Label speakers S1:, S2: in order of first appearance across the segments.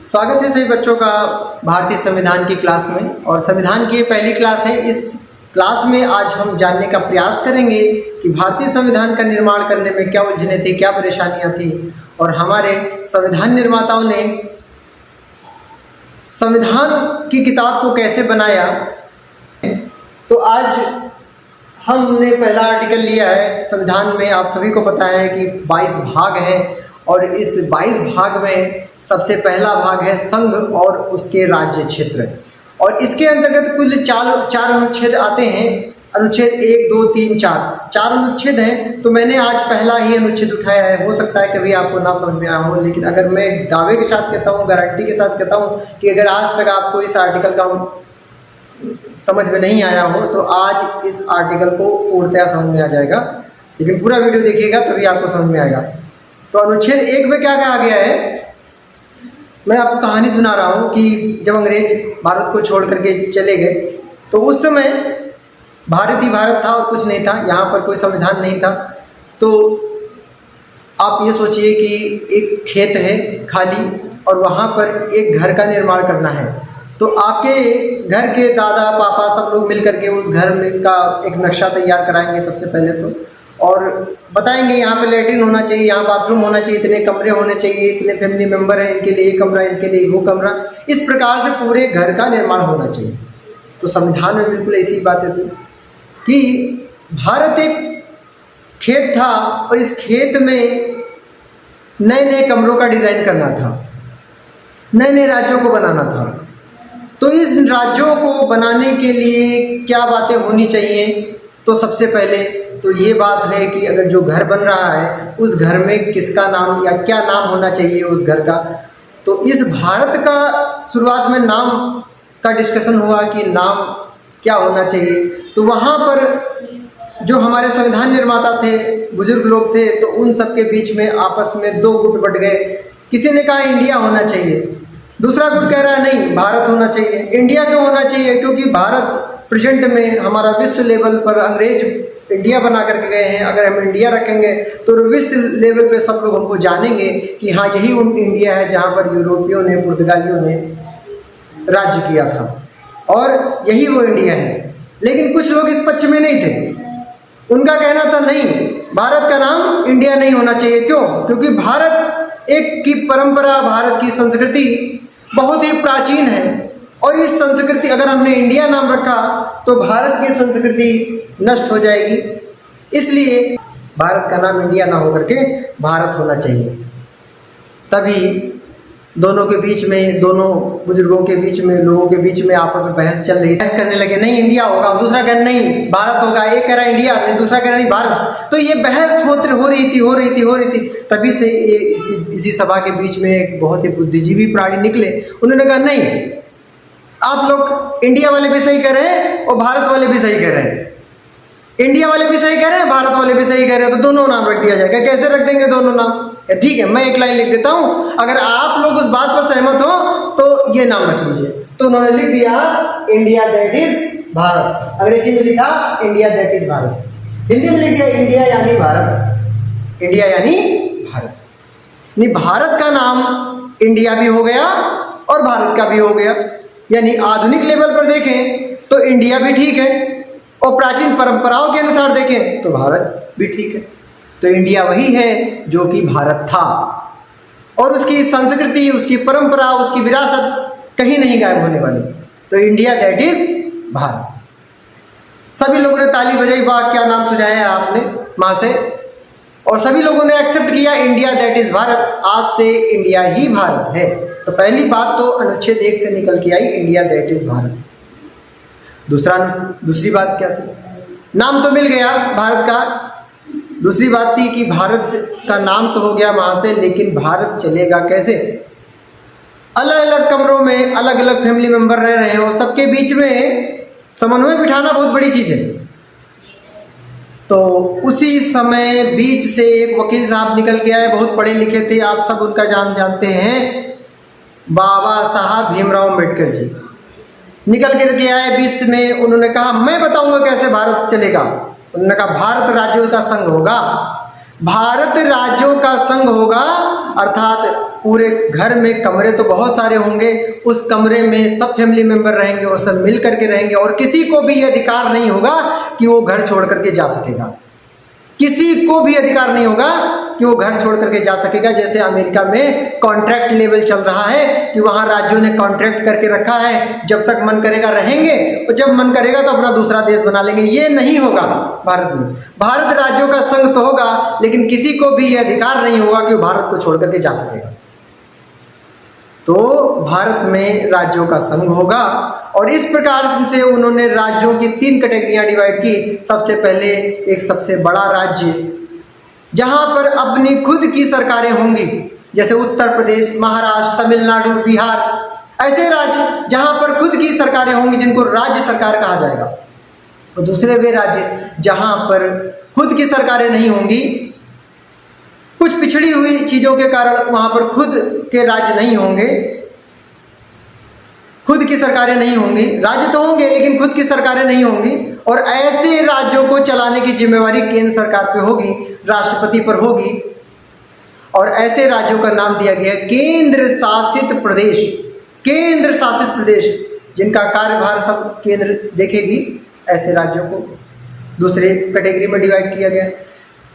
S1: स्वागत है सभी बच्चों का भारतीय संविधान की क्लास में। और संविधान की ये पहली क्लास है। इस क्लास में आज हम जानने का प्रयास करेंगे कि भारतीय संविधान का निर्माण करने में क्या उलझने थी, क्या परेशानियां थी और हमारे संविधान निर्माताओं ने संविधान की किताब को कैसे बनाया। तो आज हमने पहला आर्टिकल लिया है संविधान में। आप सभी को पता है कि 22 भाग हैं और इस 22 भाग में सबसे पहला भाग है संघ और उसके राज्य क्षेत्र। और इसके अंतर्गत कुल चार अनुच्छेद आते हैं। अनुच्छेद 1, 2, 3, 4 अनुच्छेद हैं। तो मैंने आज पहला ही अनुच्छेद उठाया है। हो सकता है कभी आपको ना समझ में आया हो, लेकिन अगर मैं दावे के साथ कहता हूँ, गारंटी के साथ कहता हूँ कि अगर आज तक आपको इस आर्टिकल का समझ में नहीं आया हो तो आज इस आर्टिकल को पूर्णतया समझ में आ जाएगा। लेकिन पूरा वीडियो देखिएगा तभी आपको समझ में आएगा। तो अनुच्छेद 1 में क्या कहा गया है, मैं आपको कहानी सुना रहा हूँ कि जब अंग्रेज भारत को छोड़ करके चले गए तो उस समय भारत ही भारत था और कुछ नहीं था। यहाँ पर कोई संविधान नहीं था। तो आप ये सोचिए कि एक खेत है खाली और वहाँ पर एक घर का निर्माण करना है। तो आपके घर के दादा पापा सब लोग मिल करके उस घर में का एक नक्शा तैयार कराएंगे सबसे पहले तो, और बताएंगे यहाँ पे लैट्रिन होना चाहिए, यहाँ बाथरूम होना चाहिए, इतने कमरे होने चाहिए, इतने फैमिली मेंबर हैं, इनके लिए ये कमरा, इनके लिए वो कमरा। इस प्रकार से पूरे घर का निर्माण होना चाहिए। तो संविधान में बिल्कुल ऐसी बातें थी कि भारत एक खेत था और इस खेत में नए नए कमरों का डिजाइन करना था, नए नए राज्यों को बनाना था। तो इस राज्यों को बनाने के लिए क्या बातें होनी चाहिए, तो सबसे पहले तो ये बात है कि अगर जो घर बन रहा है उस घर में किसका नाम या क्या नाम होना चाहिए उस घर का। तो इस भारत का शुरुआत में नाम का डिस्कशन हुआ कि नाम क्या होना चाहिए। तो वहाँ पर जो हमारे संविधान निर्माता थे, बुजुर्ग लोग थे, तो उन सब के बीच में आपस में दो गुट बट गए। किसी ने कहा इंडिया होना चाहिए, दूसरा गुट कह रहा है नहीं भारत होना चाहिए। इंडिया क्यों होना चाहिए? क्योंकि भारत प्रेजेंट में हमारा विश्व लेवल पर अंग्रेज इंडिया बना करके गए हैं। अगर हम इंडिया रखेंगे तो विश्व लेवल पे सब लोग हमको जानेंगे कि हाँ यही वो इंडिया है जहाँ पर यूरोपियों ने, पुर्तगालियों ने राज्य किया था और यही वो इंडिया है। लेकिन कुछ लोग इस पक्ष में नहीं थे। उनका कहना था नहीं, भारत का नाम इंडिया नहीं होना चाहिए। क्यों? क्योंकि भारत एक की परंपरा, भारत की संस्कृति बहुत ही प्राचीन है और इस संस्कृति अगर हमने इंडिया नाम रखा तो भारत की संस्कृति नष्ट हो जाएगी। इसलिए भारत का नाम इंडिया ना होकर के भारत होना चाहिए। तभी दोनों के बीच में, दोनों बुजुर्गों के बीच में, लोगों के बीच में आपस में बहस चल रही, बहस करने लगे नहीं इंडिया होगा, दूसरा कह नहीं भारत होगा, एक कह रहा इंडिया, दूसरा कह रहा नहीं भारत। तो ये बहस हो रही थी। तभी से ये इसी सभा के बीच में एक बहुत ही बुद्धिजीवी प्राणी निकले। उन्होंने कहा नहीं, आप लोग इंडिया वाले भी सही कह रहे हैं और भारत वाले भी सही कह रहे हैं। इंडिया वाले भी सही कह रहे हैं, भारत वाले भी सही कह रहे हैं, तो दोनों नाम रख दिया जाएगा। कैसे रख देंगे दोनों नाम? ठीक है, मैं एक लाइन लिख देता हूं, अगर आप लोग उस बात पर सहमत हो तो ये नाम रख लीजिए। तो उन्होंने लिख दिया इंडिया दैट इज भारत। अंग्रेजी में लिखा India that is Bharat, Hindi में लिख दिया इंडिया यानी भारत। इंडिया यानी भारत, नहीं भारत का नाम इंडिया भी हो गया और भारत का भी हो गया। यानी आधुनिक लेवल पर देखें तो इंडिया भी ठीक है और प्राचीन परंपराओं के अनुसार देखें तो भारत भी ठीक है। तो इंडिया वही है जो कि भारत था और उसकी संस्कृति, उसकी परंपरा, उसकी विरासत कहीं नहीं गायब होने वाली। तो इंडिया दैट इज भारत। सभी लोगों ने ताली बजाई, वाह क्या नाम सुझाया है आपने माँ से, और सभी लोगों ने एक्सेप्ट किया इंडिया दैट इज भारत। आज से इंडिया ही भारत है। तो पहली बात तो अनुच्छेद 1 से निकल के आई इंडिया दैट इज भारत। दूसरी बात क्या थी? नाम तो मिल गया भारत का। दूसरी बात थी कि भारत का नाम तो हो गया वहां से, लेकिन भारत चलेगा कैसे? अलग अलग कमरों में अलग अलग फैमिली मेंबर रह रहे हैं और सबके बीच में समन्वय बिठाना बहुत बड़ी चीज है। तो उसी समय बीच से एक वकील साहब निकल के आए, बहुत पढ़े लिखे थे, आप सब उनका नाम जानते हैं, बाबा साहब भीमराव अम्बेडकर जी निकल करके आए बीच में। उन्होंने कहा मैं बताऊंगा कैसे भारत चलेगा। उन्होंने कहा भारत राज्यों का संघ होगा। भारत राज्यों का संघ होगा, अर्थात पूरे घर में कमरे तो बहुत सारे होंगे, उस कमरे में सब फैमिली मेंबर रहेंगे और सब मिल करके रहेंगे, और किसी को भी ये अधिकार नहीं होगा कि वो घर छोड़ करके जा सकेगा। किसी को भी अधिकार नहीं होगा कि वो घर छोड़ करके जा सकेगा। जैसे अमेरिका में कॉन्ट्रैक्ट लेवल चल रहा है कि वहाँ राज्यों ने कॉन्ट्रैक्ट करके रखा है, जब तक मन करेगा रहेंगे और जब मन करेगा तो अपना दूसरा देश बना लेंगे। ये नहीं होगा भारत में। भारत राज्यों का संघ तो होगा, लेकिन किसी को भी ये अधिकार नहीं होगा कि वो भारत को छोड़ करके जा सकेगा। तो भारत में राज्यों का संघ होगा, और इस प्रकार से उन्होंने राज्यों की 3 कैटेगरियां डिवाइड की। सबसे पहले एक सबसे बड़ा राज्य जहां पर अपनी खुद की सरकारें होंगी, जैसे उत्तर प्रदेश, महाराष्ट्र, तमिलनाडु, बिहार, ऐसे राज्य जहां पर खुद की सरकारें होंगी जिनको राज्य सरकार कहा जाएगा। और दूसरे वे राज्य जहां पर खुद की सरकारें नहीं होंगी, कुछ पिछड़ी हुई चीजों के कारण वहां पर खुद के राज्य नहीं होंगे, खुद की सरकारें नहीं होंगी। राज्य तो होंगे लेकिन खुद की सरकारें नहीं होंगी, और ऐसे राज्यों को चलाने की जिम्मेवारी केंद्र सरकार पे होगी, राष्ट्रपति पर होगी। और ऐसे राज्यों का नाम दिया गया केंद्र शासित प्रदेश। केंद्र शासित प्रदेश जिनका कार्यभार सब केंद्र देखेगी, ऐसे राज्यों को दूसरे कैटेगरी में डिवाइड किया गया।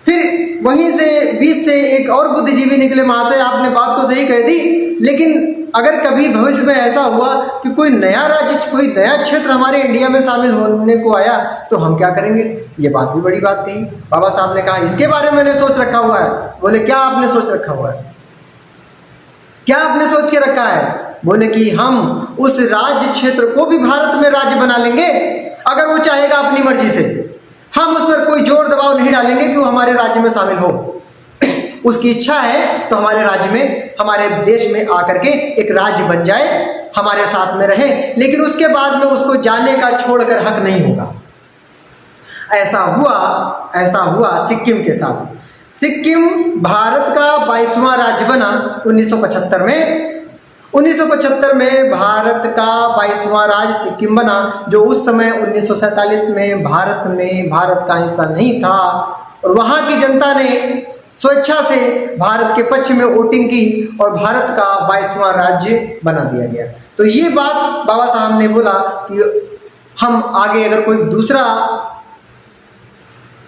S1: फिर वहीं से बीच से एक और बुद्धिजीवी निकले, महाशय आपने बात तो सही कह दी, लेकिन अगर कभी भविष्य में ऐसा हुआ कि कोई नया राज्य, कोई नया क्षेत्र हमारे इंडिया में शामिल होने को आया, तो हम क्या करेंगे? ये बात भी बड़ी बात कही बाबा साहब ने। कहा इसके बारे में मैंने सोच रखा हुआ है। बोले क्या आपने सोच रखा हुआ है? क्या आपने सोच के रखा है? बोले कि हम उस राज्य क्षेत्र को भी भारत में राज्य बना लेंगे, अगर वो चाहेगा अपनी मर्जी से। हम उस पर कोई जोर दबाव नहीं डालेंगे कि वो हमारे राज्य में शामिल हो। उसकी इच्छा है तो हमारे राज्य में, हमारे देश में आकर के एक राज्य बन जाए, हमारे साथ में रहे, लेकिन उसके बाद में उसको जाने का छोड़कर हक नहीं होगा। ऐसा हुआ सिक्किम के साथ। सिक्किम भारत का 22वां राज्य बना 1975 में। 1975 में भारत का 22वां राज्य सिक्किम बना, जो उस समय 1947 में भारत का हिस्सा नहीं था, और वहाँ की जनता ने स्वेच्छा से भारत के पक्ष में वोटिंग की और भारत का 22वां राज्य बना दिया गया। तो ये बात बाबा साहब ने बोला कि हम आगे अगर कोई दूसरा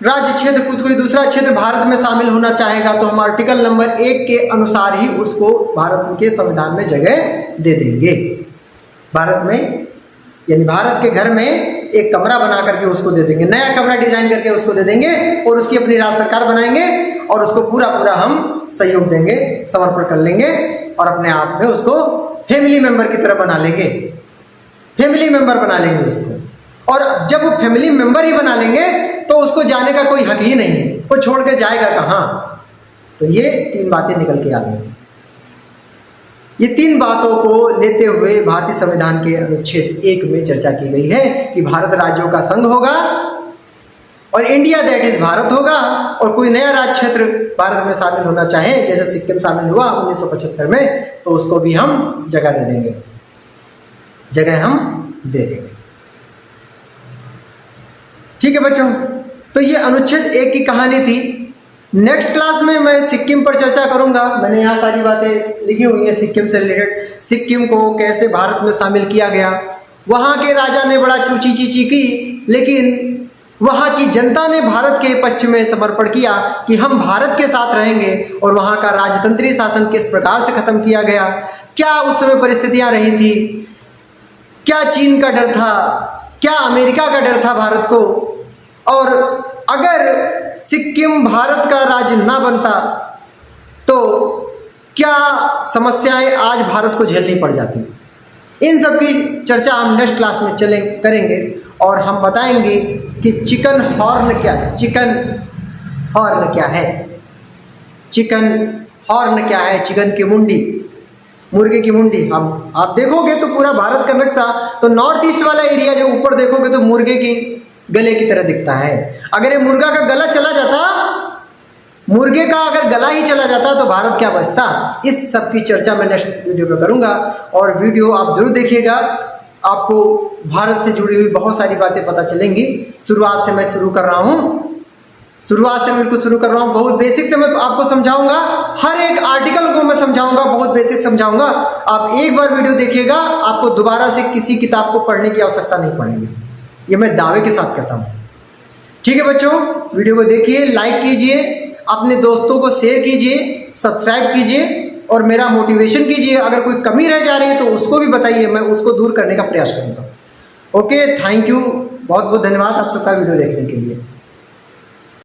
S1: राज्य क्षेत्र, कोई दूसरा क्षेत्र भारत में शामिल होना चाहेगा तो हम आर्टिकल नंबर 1 के अनुसार ही उसको भारत के संविधान में जगह दे देंगे। भारत में, यानी भारत के घर में एक कमरा बना करके उसको दे देंगे, नया कमरा डिजाइन करके उसको दे देंगे, और उसकी अपनी राज्य सरकार बनाएंगे, और उसको पूरा हम सहयोग देंगे, समर्पण कर लेंगे, और अपने आप में उसको फैमिली मेंबर की तरह बना लेंगे। फैमिली मेंबर बना लेंगे उसको, और जब वो फैमिली मेंबर ही बना लेंगे तो उसको जाने का कोई हक ही नहीं है, वो छोड़ कर जाएगा कहाँ? तो ये 3 बातें निकल के आ गई। ये 3 बातों को लेते हुए भारतीय संविधान के अनुच्छेद 1 में चर्चा की गई है कि भारत राज्यों का संघ होगा, और इंडिया दैट इज भारत होगा, और कोई नया राज्य क्षेत्र भारत में शामिल होना चाहे, जैसे सिक्किम शामिल हुआ 1975 में, तो उसको भी हम जगह दे देंगे, जगह हम दे देंगे। ठीक है बच्चों, तो ये अनुच्छेद 1 की कहानी थी। नेक्स्ट क्लास में मैं सिक्किम पर चर्चा करूंगा। मैंने यहाँ सारी बातें लिखी हुई हैं सिक्किम से रिलेटेड। सिक्किम को कैसे भारत में शामिल किया गया, वहाँ के राजा ने बड़ा चूची चीची की, लेकिन वहाँ की जनता ने भारत के पक्ष में समर्पण किया कि हम भारत के साथ रहेंगे, और वहाँ का राजतंत्रीय शासन किस प्रकार से खत्म किया गया, क्या उस समय परिस्थितियाँ रही थी, क्या चीन का डर था, क्या अमेरिका का डर था भारत को, और अगर सिक्किम भारत का राज्य ना बनता तो क्या समस्याएं आज भारत को झेलनी पड़ जाती। इन सब की चर्चा हम नेक्स्ट क्लास में करेंगे, और हम बताएंगे कि चिकन हॉर्न क्या है, चिकन हॉर्न क्या है, चिकन हॉर्न क्या है, चिकन की मुंडी, मुर्गे की मुंडी। हम आप देखोगे तो पूरा भारत का नक्शा, तो नॉर्थ ईस्ट वाला एरिया जो ऊपर देखोगे तो मुर्गे की गले की तरह दिखता है। अगर ये मुर्गा का गला चला जाता, मुर्गे का अगर गला ही चला जाता तो भारत क्या बचता। इस सब की चर्चा मैं नेक्स्ट वीडियो में करूंगा, और वीडियो आप जरूर देखिएगा। आपको भारत से जुड़ी हुई बहुत सारी बातें पता चलेंगी। शुरुआत से मैं शुरू कर रहा हूँ, शुरुआत से मैं बिल्कुल शुरू कर रहा हूँ। बहुत बेसिक से मैं आपको समझाऊंगा, हर एक आर्टिकल को मैं समझाऊंगा, बहुत बेसिक समझाऊंगा। आप एक बार वीडियो देखिएगा, आपको दोबारा से किसी किताब को पढ़ने की आवश्यकता नहीं पड़ेगी, ये मैं दावे के साथ कहता हूँ। ठीक है बच्चों, वीडियो को देखिए, लाइक कीजिए, अपने दोस्तों को शेयर कीजिए, सब्सक्राइब कीजिए और मेरा मोटिवेशन कीजिए। अगर कोई कमी रह जा रही है तो उसको भी बताइए, मैं उसको दूर करने का प्रयास करूँगा। ओके, थैंक यू, बहुत बहुत धन्यवाद आप सबका वीडियो देखने के लिए।